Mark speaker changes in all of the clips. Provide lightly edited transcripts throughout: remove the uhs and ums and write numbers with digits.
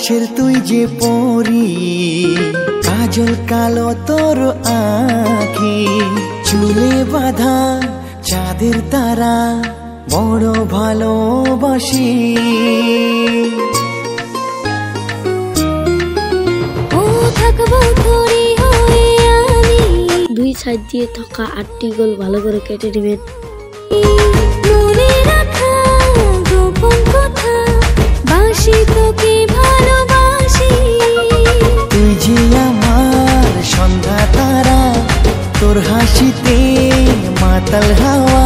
Speaker 1: আকাশের তুই যে পরি, কাজল কালো তোর আঁখি, চুলে বাঁধা চাঁদের তারা বড় ভালোবাসি।
Speaker 2: ও থাকবো তোরই হয়ে আমি। দুই সাইড দিয়ে থাকা 8টি গোল ভালো করে কেটে দিবেন। মনে রাখা গোপন কথা, বাসি তোকে ভালোবাসি।
Speaker 1: তুই যে আমার সন্ধ্যা তারা, তোর হাসিতে মাতাল হাওয়া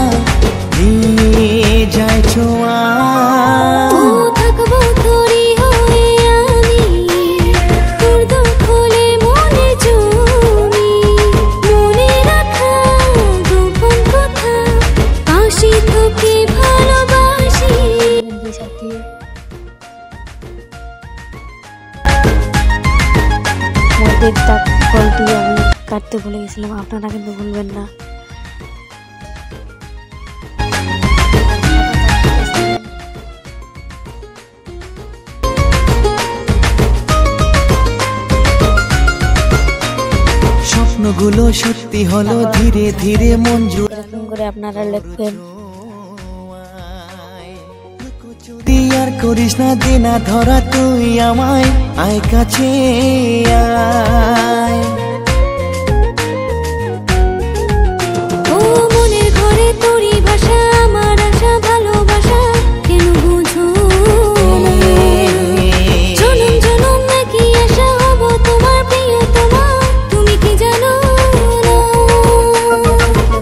Speaker 1: দিয়ে যায় ছোঁয়া।
Speaker 2: ও থাকবো তোরই হয়ে আমি, তোর দখলে মনে জমি। মনে রাখা গোপন কথা, বাসি তোকে ভালোবাসি। মধ্যেরটা গল্পটি আমি কাটতে ভুলে গেছিলাম, আপনারা কিন্তু ভুলবেন না।
Speaker 1: স্বপ্নগুলো সত্যি হলো ধীরে ধীরে মন জুড়ে।
Speaker 2: এরকম করে আপনারা লিখবেন।
Speaker 1: আর করিস না দেনা ধরা তুই আমায়, আয় কাছে আয়।
Speaker 2: ও মনের ঘরে তোরই ভাষা, আমার আশা ভালোবাসা কেন বুঝো না? জনম জনম নাকি আশা হব তোমার প্রিয়তমা, তুমি কি জানো না?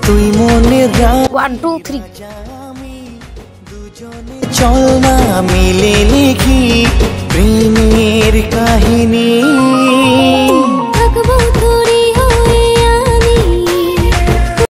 Speaker 1: তুই মনে রাখ
Speaker 2: 1 2 3
Speaker 1: চল না মিলে লিখি প্রেমের কাহিনী।